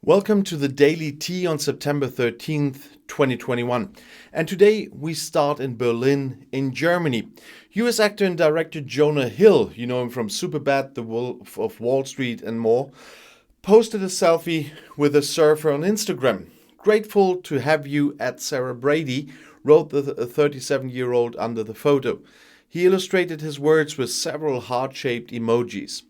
Welcome to the Daily Tea on September 13th, 2021. And today we start in Berlin, in Germany. US actor and director Jonah Hill, you know him from Superbad, The Wolf of Wall Street and more, posted a selfie with a surfer on Instagram. Grateful to have you at Sarah Brady, wrote the 37-year-old under the photo. He illustrated his words with several heart-shaped emojis.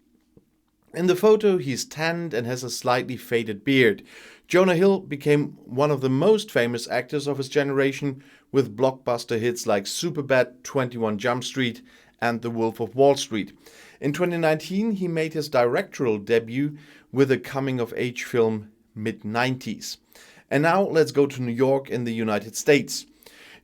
In the photo, he's tanned and has a slightly faded beard. Jonah Hill became one of the most famous actors of his generation with blockbuster hits like Superbad, 21 Jump Street, and The Wolf of Wall Street. In 2019, he made his directorial debut with a coming-of-age film, Mid-90s. And now let's go to New York in the United States.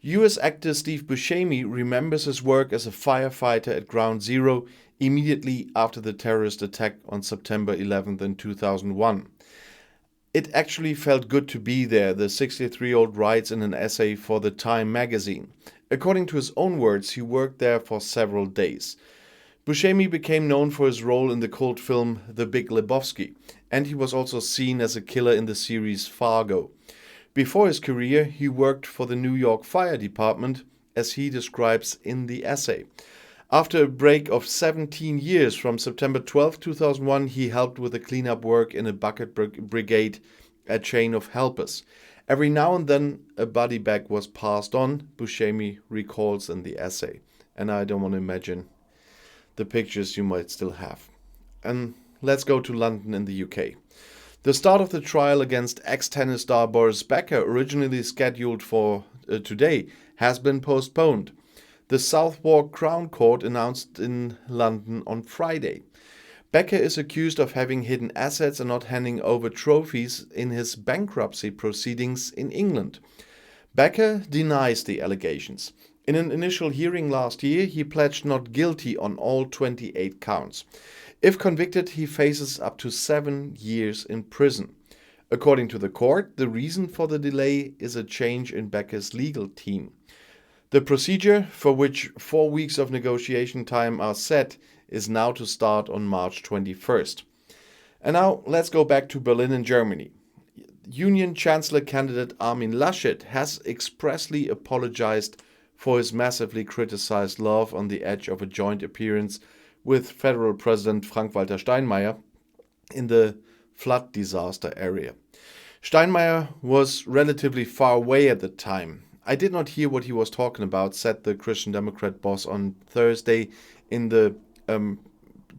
US actor Steve Buscemi remembers his work as a firefighter at Ground Zero immediately after the terrorist attack on September 11th in 2001. It actually felt good to be there, the 63-year-old writes in an essay for The Time magazine. According to his own words, he worked there for several days. Buscemi became known for his role in the cult film The Big Lebowski, and he was also seen as a killer in the series Fargo. Before his career, he worked for the New York Fire Department, as he describes in the essay. After a break of 17 years from September 12, 2001, he helped with the cleanup work in a bucket brigade, a chain of helpers. Every now and then, a body bag was passed on, Buscemi recalls in the essay. And I don't want to imagine the pictures you might still have. And let's go to London in the UK. The start of the trial against ex-tennis star Boris Becker, originally scheduled for today, has been postponed. The Southwark Crown Court announced in London on Friday. Becker is accused of having hidden assets and not handing over trophies in his bankruptcy proceedings in England. Becker denies the allegations. In an initial hearing last year, he pledged not guilty on all 28 counts. If convicted, he faces up to 7 years in prison. According to the court, the reason for the delay is a change in Becker's legal team. The procedure, for which 4 weeks of negotiation time are set, is now to start on March 21st. And now let's go back to Berlin in Germany. Union Chancellor candidate Armin Laschet has expressly apologized for his massively criticized laugh on the edge of a joint appearance with Federal President Frank-Walter Steinmeier in the flood disaster area. Steinmeier was relatively far away at the time. I did not hear what he was talking about, said the Christian Democrat boss on Thursday in the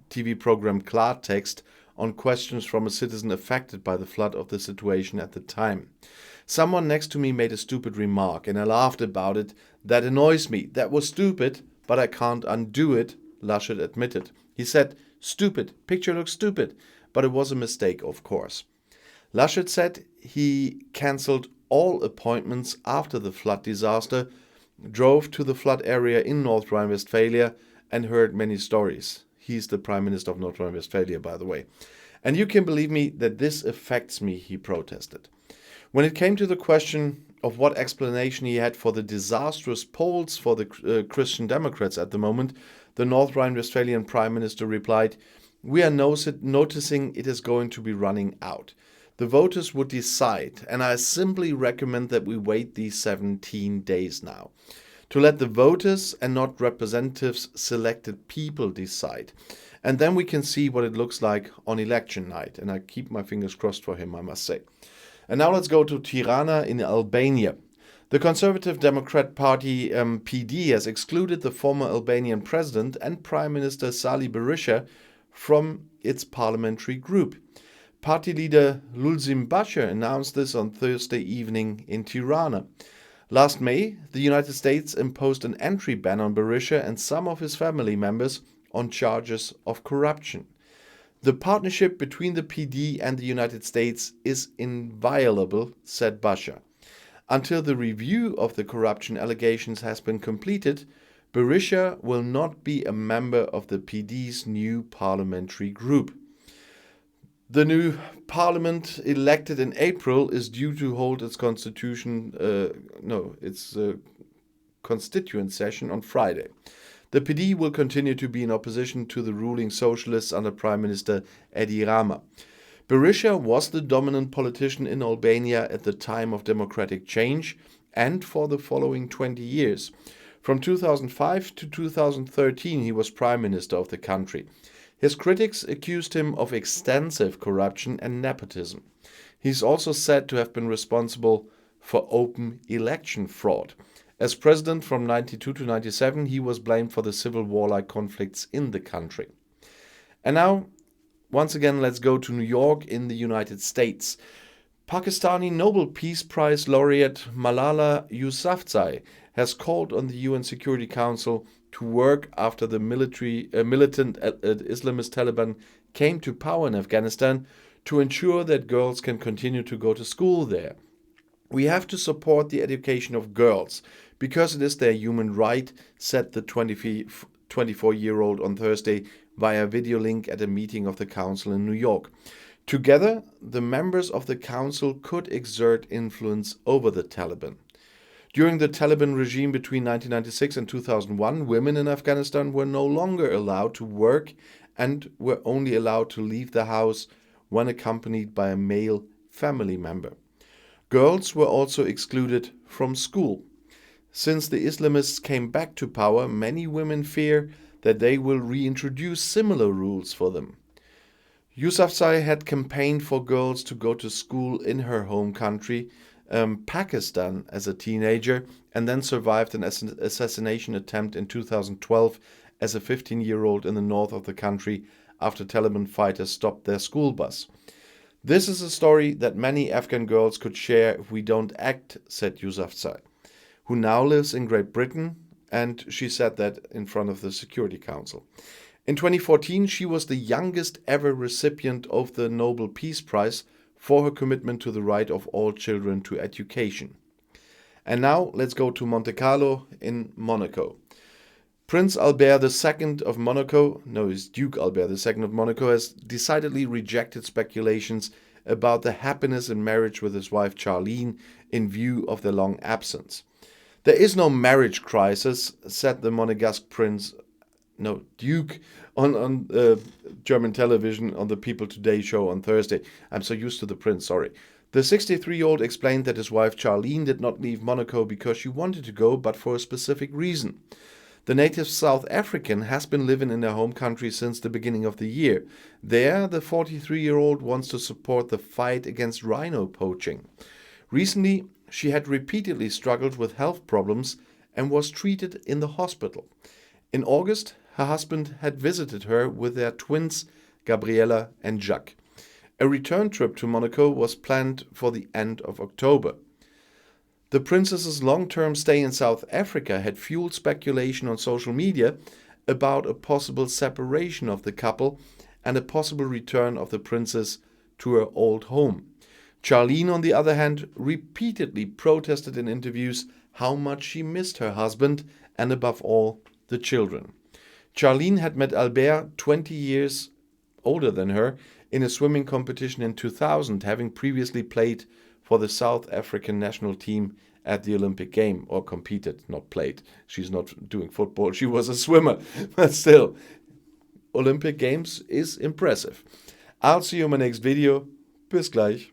TV program Klartext on questions from a citizen affected by the flood of the situation at the time. Someone next to me made a stupid remark and I laughed about it. That annoys me. That was stupid, but I can't undo it, Laschet admitted. He said, "Stupid, picture looks stupid, but it was a mistake, of course." Laschet said he cancelled all appointments after the flood disaster, drove to the flood area in North Rhine-Westphalia and heard many stories. He's the Prime Minister of North Rhine-Westphalia, by the way. And you can believe me that this affects me, he protested. When it came to the question of what explanation he had for the disastrous polls for the Christian Democrats at the moment, the North Rhine-Westphalian Prime Minister replied, "We are noticing it is going to be running out. The voters would decide, and I simply recommend that we wait these 17 days now. To let the voters and not representatives selected people decide. And then we can see what it looks like on election night." And I keep my fingers crossed for him, I must say. And now let's go to Tirana in Albania. The Conservative Democrat Party PD has excluded the former Albanian president and Prime Minister Sali Berisha from its parliamentary group. Party leader Lulzim Basher announced this on Thursday evening in Tirana. Last May, the United States imposed an entry ban on Berisha and some of his family members on charges of corruption. The partnership between the PD and the United States is inviolable, said Basher. Until the review of the corruption allegations has been completed, Berisha will not be a member of the PD's new parliamentary group. The new parliament elected in April is due to hold its constituent session on Friday. The PD will continue to be in opposition to the ruling socialists under Prime Minister Edi Rama. Berisha was the dominant politician in Albania at the time of democratic change and for the following 20 years. From 2005 to 2013, he was prime minister of the country. His critics accused him of extensive corruption and nepotism. He's also said to have been responsible for open election fraud. As president from 92 to 97, he was blamed for the civil war-like conflicts in the country. And now, once again, let's go to New York in the United States. Pakistani Nobel Peace Prize laureate Malala Yousafzai has called on the UN Security Council to work after the militant Islamist Taliban came to power in Afghanistan to ensure that girls can continue to go to school there. We have to support the education of girls because it is their human right, said the 24-year-old on Thursday via video link at a meeting of the council in New York. Together, the members of the council could exert influence over the Taliban. During the Taliban regime between 1996 and 2001, women in Afghanistan were no longer allowed to work and were only allowed to leave the house when accompanied by a male family member. Girls were also excluded from school. Since the Islamists came back to power, many women fear that they will reintroduce similar rules for them. Yousafzai had campaigned for girls to go to school in her home country, Pakistan, as a teenager, and then survived an assassination attempt in 2012 as a 15-year-old in the north of the country after Taliban fighters stopped their school bus. This is a story that many Afghan girls could share if we don't act, said Yousafzai, who now lives in Great Britain, and she said that in front of the Security Council. In 2014, she was the youngest ever recipient of the Nobel Peace Prize for her commitment to the right of all children to education. And now let's go to Monte Carlo in Monaco. Prince Albert II of Monaco, it's Duke Albert II of Monaco, has decidedly rejected speculations about the happiness in marriage with his wife Charlene in view of their long absence. There is no marriage crisis, said the Monegasque Duke on German television on the People Today show on Thursday. I'm so used to the prince, sorry. The 63-year-old explained that his wife Charlene did not leave Monaco because she wanted to go, but for a specific reason. The native South African has been living in their home country since the beginning of the year. There, the 43-year-old wants to support the fight against rhino poaching. Recently, she had repeatedly struggled with health problems and was treated in the hospital. In August, her husband had visited her with their twins, Gabriella and Jacques. A return trip to Monaco was planned for the end of October. The princess's long-term stay in South Africa had fueled speculation on social media about a possible separation of the couple and a possible return of the princess to her old home. Charlene, on the other hand, repeatedly protested in interviews how much she missed her husband and, above all, the children. Charlene had met Albert, 20 years older than her, in a swimming competition in 2000, having previously played for the South African national team at the Olympic game, or competed, not played. She's not doing football, she was a swimmer, but still, Olympic Games is impressive. I'll see you in my next video. Bis gleich.